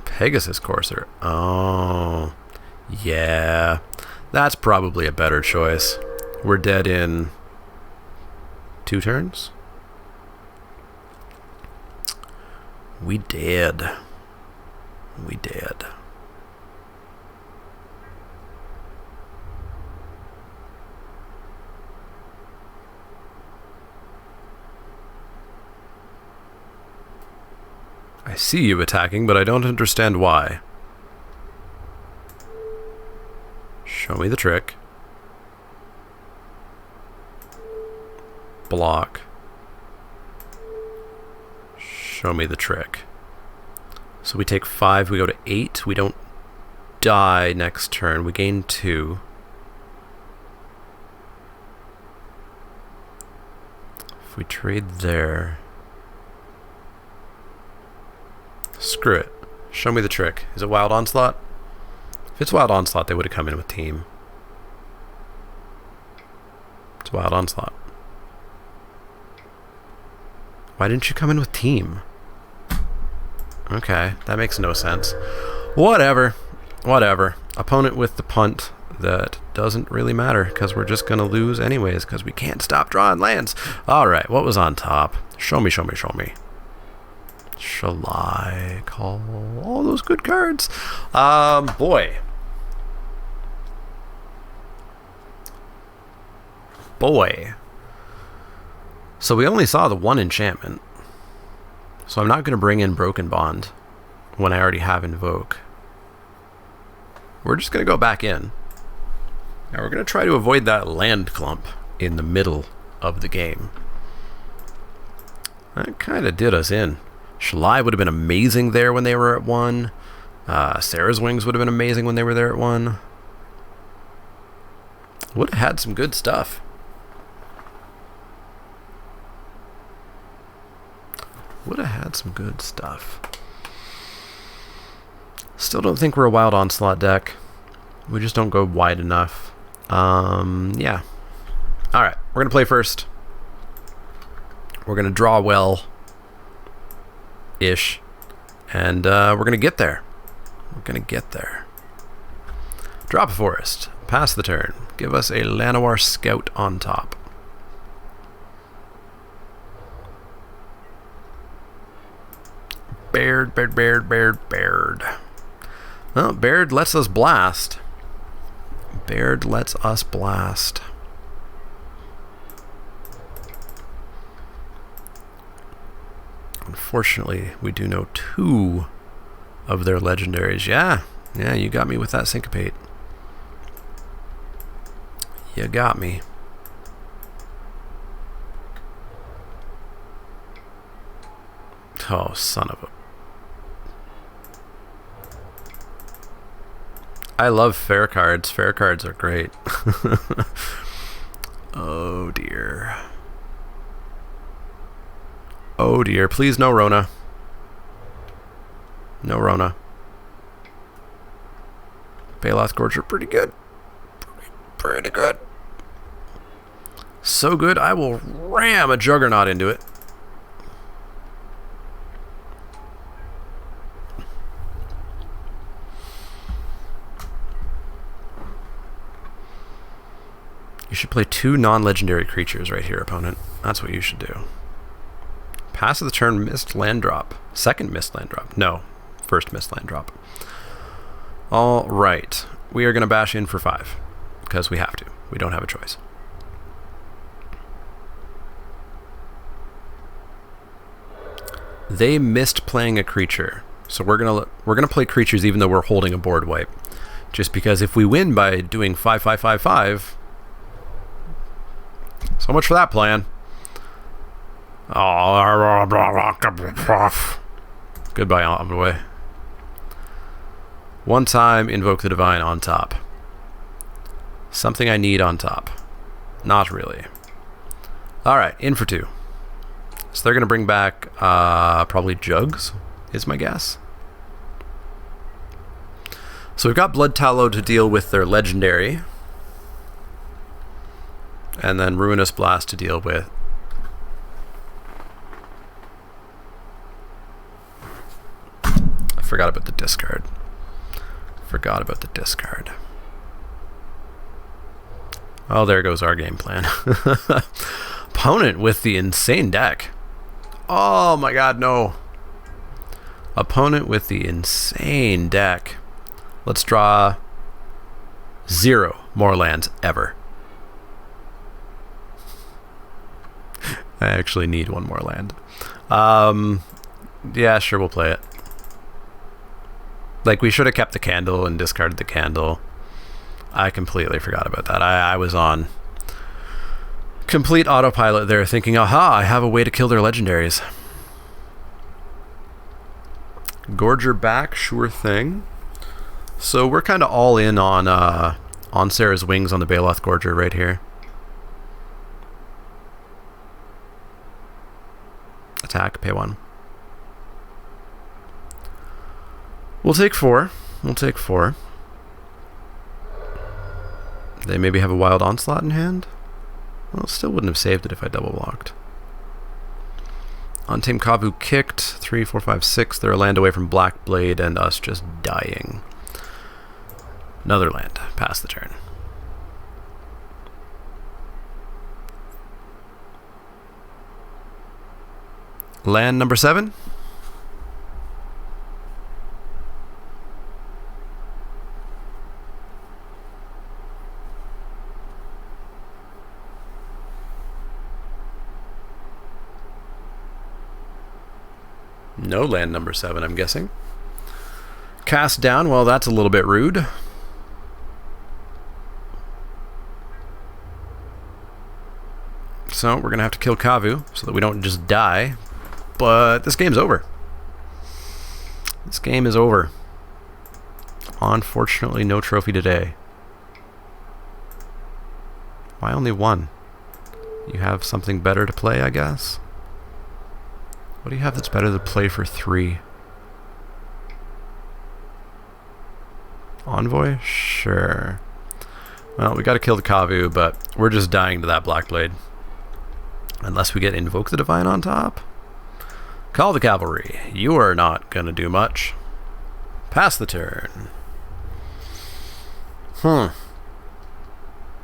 Pegasus Courser. Oh, yeah. That's probably a better choice. We're dead in 2 turns? We did. I see you attacking, but I don't understand why. Show me the trick. Block. Show me the trick. So we take 5, we go to 8. We don't die next turn. We gain 2. If we trade there... Screw it. Show me the trick. Is it Wild Onslaught? If it's Wild Onslaught, they would have come in with Team. It's Wild Onslaught. Why didn't you come in with Team? Okay, that makes no sense. Whatever. Opponent with the punt. That doesn't really matter, because we're just going to lose anyways, because we can't stop drawing lands. Alright, what was on top? Show me. Shall I call all those good cards? Boy. So we only saw the 1 enchantment. So I'm not going to bring in Broken Bond. when I already have Invoke. We're just going to go back in. Now we're going to try to avoid that land clump in the middle of the game. That kind of did us in. Shalai would have been amazing there when they were at 1. Sarah's Wings would have been amazing when they were there at 1. Would have had some good stuff. Would have had some good stuff. Still don't think we're a Wild Onslaught deck. We just don't go wide enough. Yeah. Alright, we're going to play first. We're going to draw well-ish. And we're going to get there. We're going to get there. Drop a forest. Pass the turn. Give us a Llanowar Scout on top. Baird. Well, Baird lets us blast. Unfortunately, we do know 2 of their legendaries. Yeah, you got me with that Syncopate. You got me. Oh, son of a... I love fair cards. Fair cards are great. Oh, dear. Oh, dear. Please, no Rona. No Rona. Baloth Gorger, pretty good. Pretty good. So good, I will ram a Juggernaut into it. You should play 2 non-legendary creatures right here, opponent. That's what you should do. Pass of the turn, missed land drop. Second missed land drop. No, first missed land drop. All right. We are going to bash in for 5. Because we have to. We don't have a choice. They missed playing a creature. So we're gonna play creatures even though we're holding a board wipe. Just because if we win by doing 5/5/5/5, so much for that plan. Oh, goodbye, on the way. One time, invoke the Divine on top. Something I need on top. Not really. Alright, in for 2. So they're going to bring back probably Jugs, is my guess. So we've got Blood Tallow to deal with their legendary. And then Ruinous Blast to deal with. I forgot about the discard. Oh, there goes our game plan. Opponent with the insane deck. Oh my god, no. Opponent with the insane deck. Let's draw 0 more lands ever. I actually need 1 more land. Yeah, sure, we'll play it. Like, we should have kept the candle and discarded the candle. I completely forgot about that. I was on complete autopilot there, thinking, aha, I have a way to kill their legendaries. Gorger back, sure thing. So we're kind of all in on Sarah's Wings on the Baloth Gorger right here. Attack, pay 1. We'll take 4. They maybe have a Wild Onslaught in hand? Well, still wouldn't have saved it if I double blocked. Untamed Kavu kicked. 3, 4, 5, 6. They're a land away from Black Blade and us just dying. Another land. Pass the turn. Land number 7. No land number 7, I'm guessing. Cast down, well, that's a little bit rude. So we're going to have to kill Kavu so that we don't just die. But this game's over. This game is over. Unfortunately, no trophy today. Why only one? You have something better to play, I guess? What do you have that's better to play for 3? Envoy? Sure. Well, we gotta kill the Kavu, but we're just dying to that Black Blade. Unless we get Invoke the Divine on top. Call the Cavalry. You are not gonna do much. Pass the turn.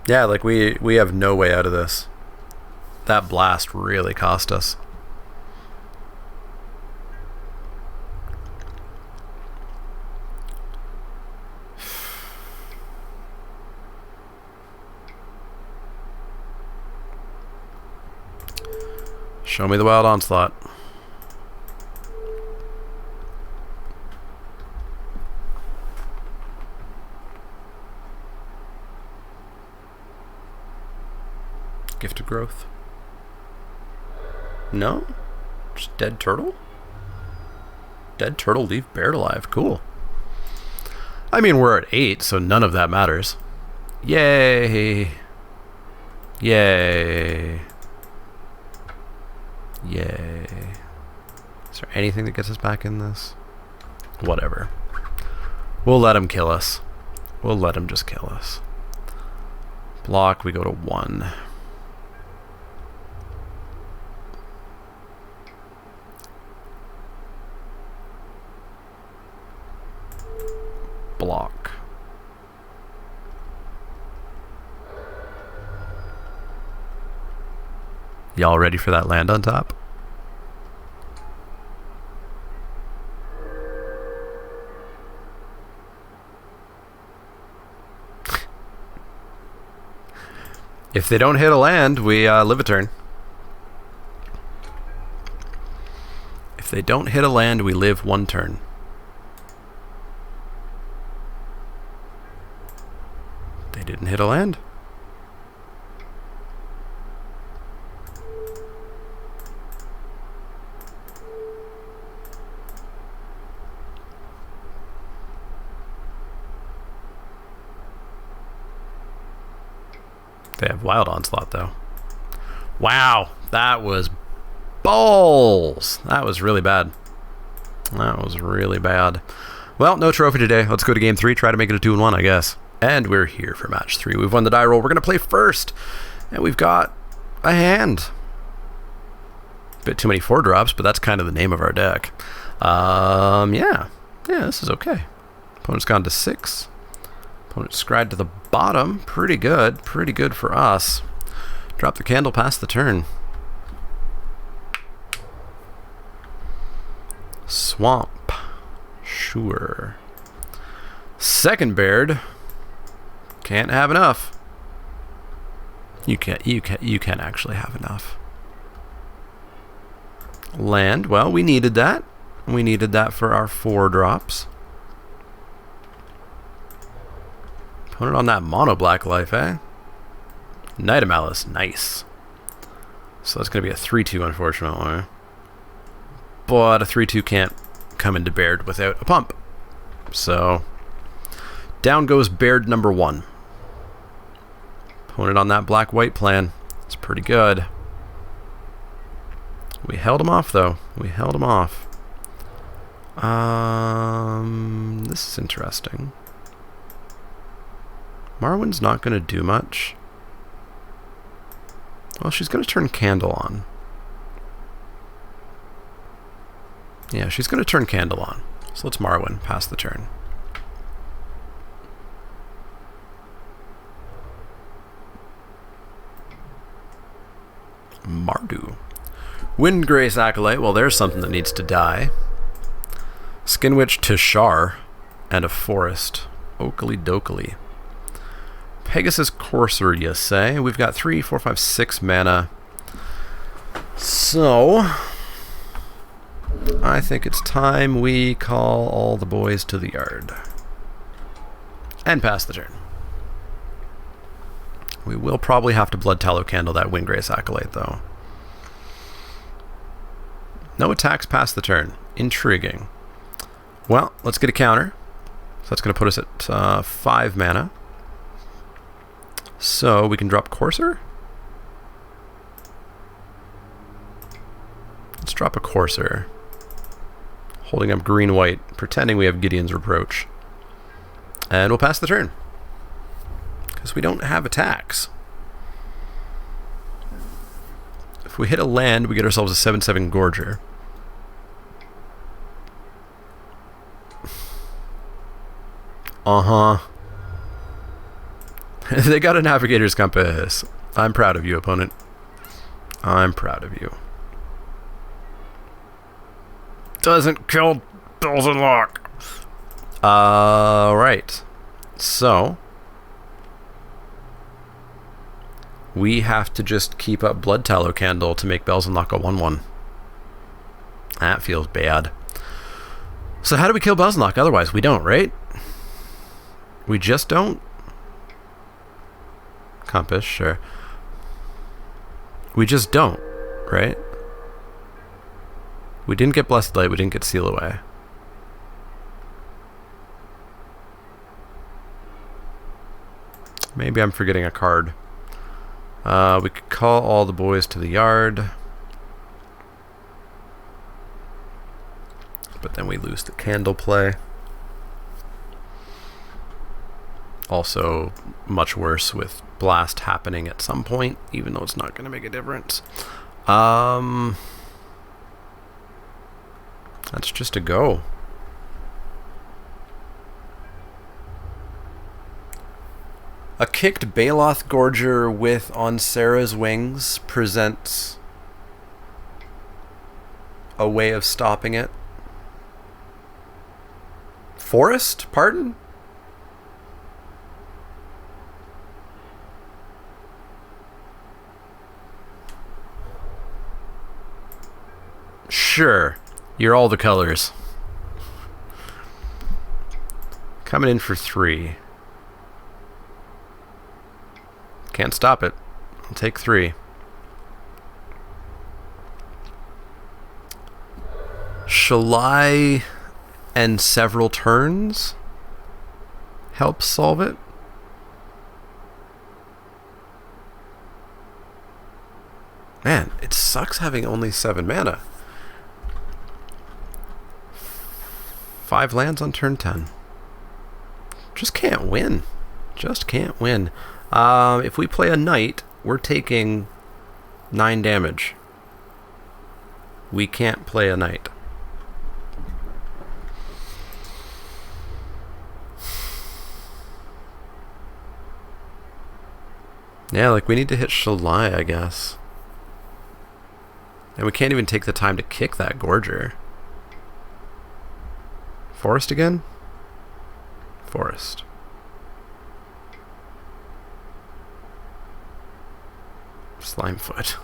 Yeah, like we have no way out of this. That blast really cost us. Show me the Wild Onslaught. Gift of Growth. No? Just Dead Turtle? Dead Turtle, leave Baird alive. Cool. I mean, we're at 8, so none of that matters. Yay! Yay! Yay. Is there anything that gets us back in this? Whatever. We'll let him kill us. We'll let him just kill us. Block, we go to 1. Block. Y'all ready for that land on top? If they don't hit a land, we live a turn. If they don't hit a land, we live 1 turn. They didn't hit a land. They have Wild Onslaught, though. Wow, that was balls. That was really bad. That was really bad. Well, no trophy today. Let's go to game 3, try to make it a 2-1, I guess. And we're here for match 3. We've won the die roll. We're going to play first. And we've got a hand. Bit too many 4-drops, but that's kind of the name of our deck. Yeah, this is okay. Opponent's gone to 6. Opponent scried to the bottom. Pretty good for us. Drop the candle, pass the turn. Swamp. Sure. Second Baird. Can't have enough. You can actually have enough. Land. Well, we needed that. We needed that for our 4-drops. Put it on that mono black life, eh? Knight of Malice, nice. So that's going to be a 3-2, unfortunately. But a 3-2 can't come into Baird without a pump. So, down goes Baird number 1. Opponent on that black-white plan. It's pretty good. We held him off, though. We held him off. This is interesting. Marwyn's not going to do much. Well, she's going to turn Candle on. Yeah, she's going to turn Candle on. So let's Marwyn pass the turn. Mardu. Windgrace Acolyte. Well, there's something that needs to die. Skinwitch Tishar. And a Forest. Oakley Dokley. Pegasus Courser, you say? We've got 3, 4, 5, 6 mana. So, I think it's time we call all the boys to the yard. And pass the turn. We will probably have to Blood Tallow Candle that Windgrace Acolyte, though. No attacks past the turn. Intriguing. Well, let's get a counter. So that's going to put us at 5 mana. So we can drop Courser? Let's drop a Courser. Holding up green-white, pretending we have Gideon's Reproach. And we'll pass the turn. Because we don't have attacks. If we hit a land, we get ourselves a 7/7 Gorger. Uh-huh. They got a Navigator's Compass. I'm proud of you, opponent. I'm proud of you. Doesn't kill, doesn't lock. Right. So we have to just keep up Blood Tallow Candle to make Bells Unlock a 1/1. That feels bad. So how do we kill Bells Unlock otherwise? We don't, right? We just don't? Compass, sure. We just don't, right? We didn't get Blessed Light, we didn't get Seal Away. Maybe I'm forgetting a card. We could call all the boys to the yard. But then we lose the candle play. Also, much worse with Blast happening at some point, even though it's not going to make a difference. That's just a go. A kicked Baloth Gorger with On Sarah's Wings presents a way of stopping it. Forest? Pardon? Sure. You're all the colors. Coming in for 3. Can't stop it. I'll take 3. Shall I end several turns help solve it? Man, it sucks having only 7 mana. 5 lands on turn 10. Just can't win. Just can't win. If we play a knight, we're taking 9 damage. We can't play a knight. Yeah, like we need to hit Shalai, I guess. And we can't even take the time to kick that Gorger. Forest again? Forest. Slimefoot.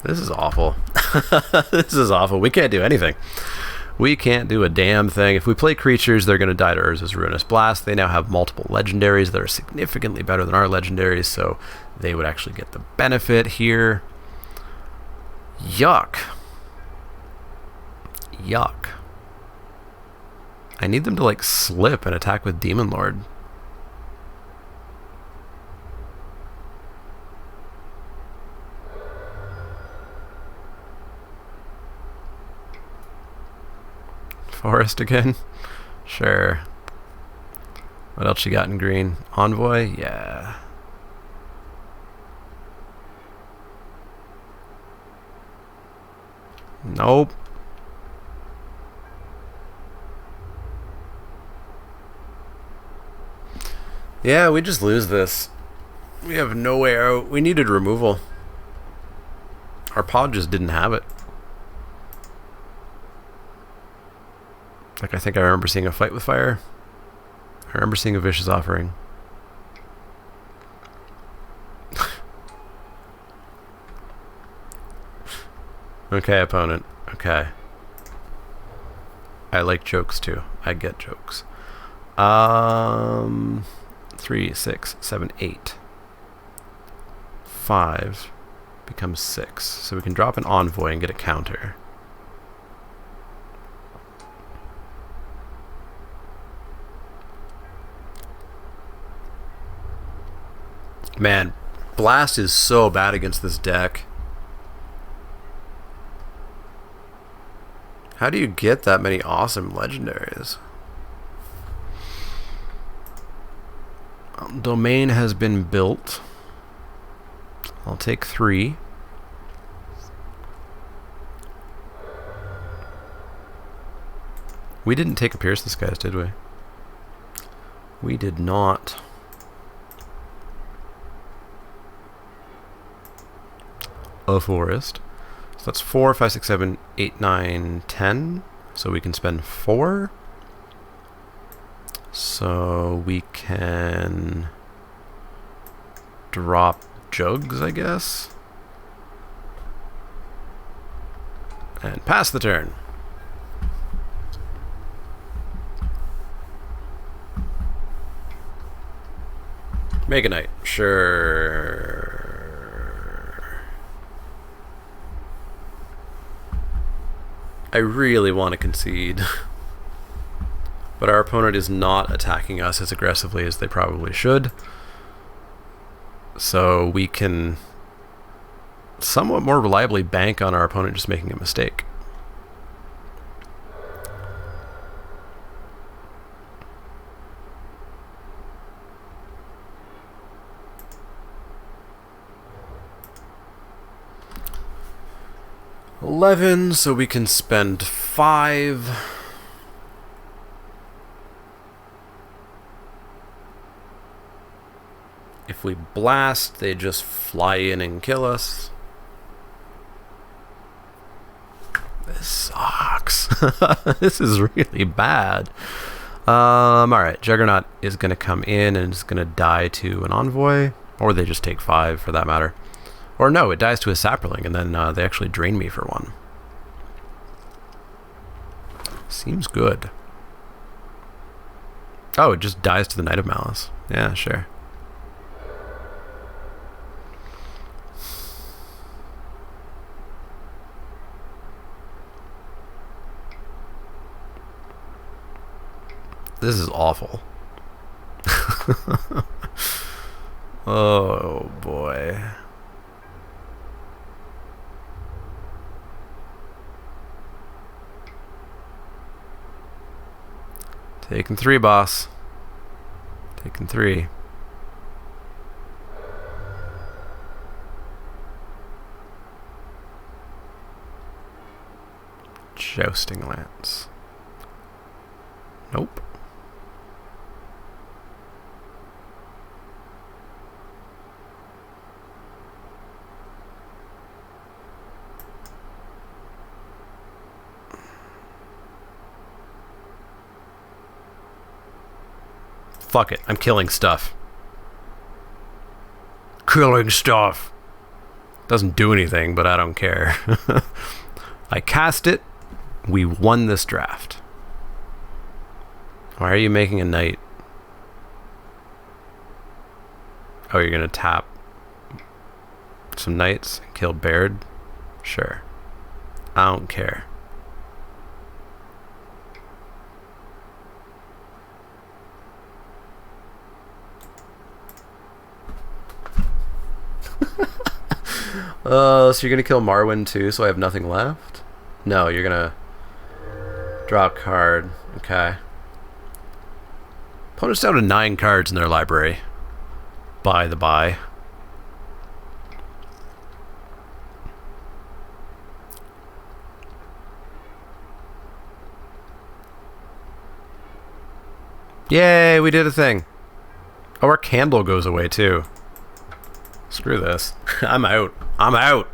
This is awful. This is awful. We can't do anything. We can't do a damn thing. If we play creatures, they're going to die to Urza's Ruinous Blast. They now have multiple legendaries that are significantly better than our legendaries, so they would actually get the benefit here. Yuck. Yuck. I need them to, like, slip and attack with Demon Lord. Forest again? Sure. What else you got in green? Envoy? Yeah. Nope. Yeah, we just lose this. We have no way out. We needed removal. Our pod just didn't have it. Like, I think I remember seeing a fight with fire. I remember seeing a vicious offering. Okay, opponent. Okay. I like jokes too. I get jokes. 3, 6, 7, 8. 5 becomes 6. So we can drop an envoy and get a counter. Man, Blast is so bad against this deck. How do you get that many awesome legendaries? Domain has been built. I'll take 3. We didn't take a Pierce this guys, did we? We did not. A forest. So that's 4, 5, 6, 7, 8, 9, 10. So we can spend 4. So we can drop jugs, I guess. And pass the turn. Make a Knight. Sure. I really want to concede. But our opponent is not attacking us as aggressively as they probably should. So we can somewhat more reliably bank on our opponent just making a mistake. $11, so we can spend 5. If we blast, they just fly in and kill us. This sucks. This is really bad. Alright, Juggernaut is going to come in and is going to die to an Envoy. Or they just take 5 for that matter. Or no, it dies to a Saproling and then they actually drain me for 1. Seems good. Oh, it just dies to the Knight of Malice. Yeah, sure. This is awful. Oh boy. Taking 3, boss. Taking 3. Jousting Lance. Nope. Fuck it, I'm killing stuff. Killing stuff. Doesn't do anything, but I don't care. I cast it. We won this draft. Why are you making a knight? Oh, you're gonna tap some knights and kill Baird? Sure. I don't care. So you're gonna kill Marwyn too, so I have nothing left? No, you're gonna draw a card. Okay. Opponent's down to 9 cards in their library. By the by. Yay, we did a thing. Oh, our candle goes away too. Screw this. I'm out. I'm out.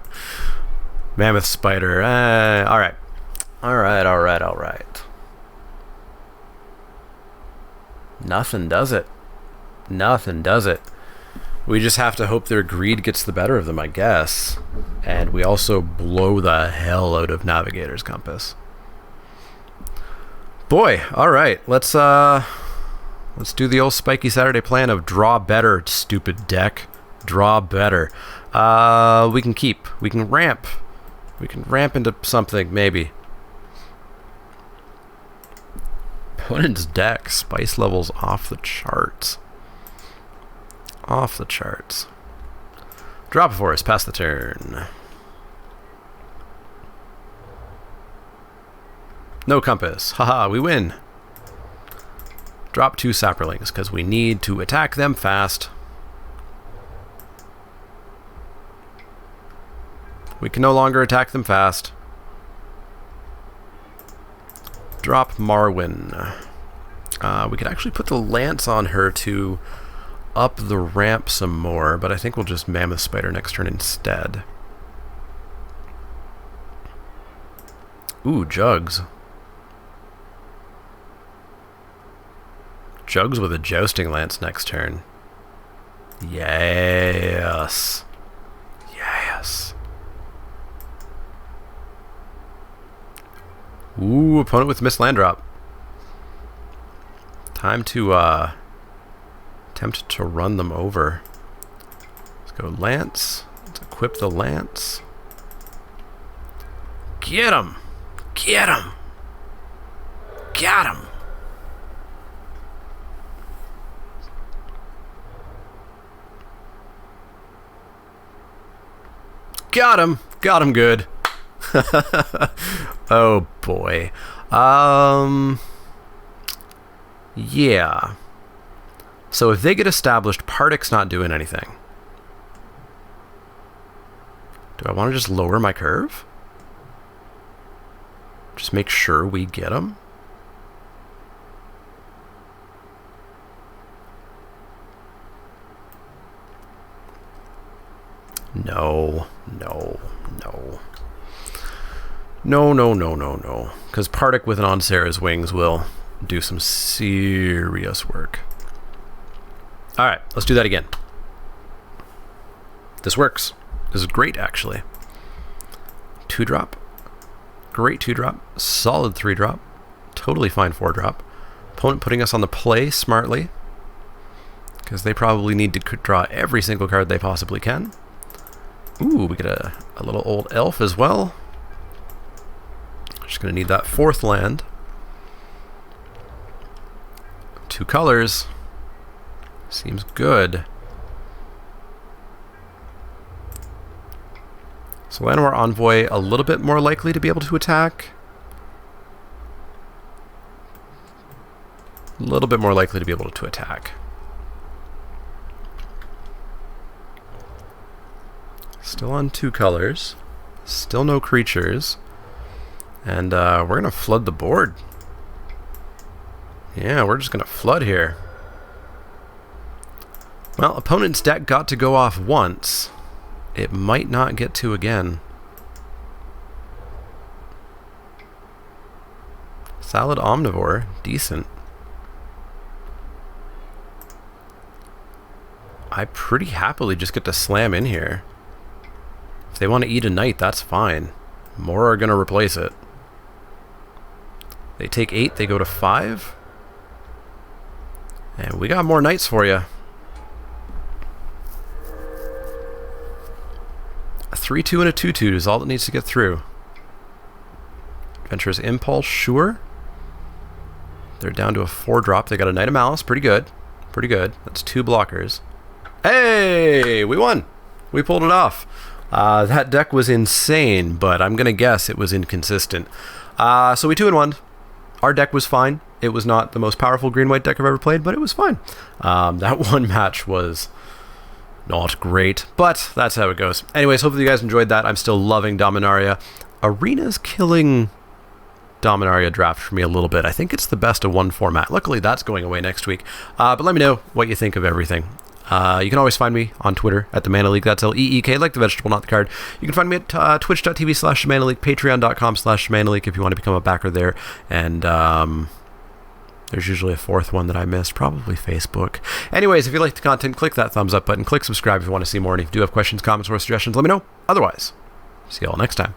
Mammoth spider. Alright. Alright. Nothing does it. Nothing does it. We just have to hope their greed gets the better of them, I guess. And we also blow the hell out of Navigator's Compass. Boy, alright. Let's do the old Spiky Saturday plan of draw better, stupid deck. Draw better. We can keep. We can ramp. We can ramp into something, maybe. Opponent's deck. Spice levels off the charts. Off the charts. Drop for us. Pass the turn. No compass. Haha, we win. Drop 2 Saprolings, because we need to attack them fast. We can no longer attack them fast. Drop Marwyn. We could actually put the Lance on her to up the ramp some more, but I think we'll just Mammoth Spider next turn instead. Ooh, Jugs. Jugs with a Jousting Lance next turn. Yes. Yes. Ooh, opponent with missed land drop. Time to attempt to run them over. Let's go Lance. Let's equip the Lance. Get him! Get him! Got him! Got him! Got him good. Oh boy. Yeah. So if they get established, Pardic's not doing anything. Do I want to just lower my curve? Just make sure we get them? No. No. Because Partic with an Onsera's Wings will do some serious work. Alright, let's do that again. This works. This is great, actually. 2-drop. Great 2-drop. Solid 3-drop. Totally fine 4-drop. Opponent putting us on the play smartly, because they probably need to draw every single card they possibly can. Ooh, we get a little old elf as well. Just going to need that 4th land. 2 colors. Seems good. So Llanowar Envoy a little bit more likely to be able to attack. A little bit more likely to be able to attack. Still on 2 colors. Still no creatures. And we're going to flood the board. Yeah, we're just going to flood here. Well, opponent's deck got to go off once. It might not get to again. Salad Omnivore. Decent. I pretty happily just get to slam in here. If they want to eat a knight, that's fine. More are going to replace it. They take 8, they go to 5. And we got more knights for you. A 3-2 and a 2-2 is all that needs to get through. Adventurous Impulse, sure. They're down to a 4-drop. They got a Knight of Malice, pretty good. Pretty good. That's 2 blockers. Hey! We won! We pulled it off. That deck was insane, but I'm going to guess it was inconsistent. So we 2-1. Our deck was fine. It was not the most powerful green-white deck I've ever played, but it was fine. That one match was not great, but that's how it goes. Anyways, hopefully you guys enjoyed that. I'm still loving Dominaria. Arena's killing Dominaria draft for me a little bit. I think it's the best of 1 format. Luckily, that's going away next week. But let me know what you think of everything. You can always find me on Twitter at the Mana League. That's L-E-E-K, like the vegetable, not the card. You can find me at twitch.tv/Mana League, patreon.com/Mana League if you want to become a backer there. And there's usually a fourth one that I missed, probably Facebook. Anyways, if you like the content, click that thumbs up button. Click subscribe if you want to see more. And if you do have questions, comments, or suggestions, let me know. Otherwise, see you all next time.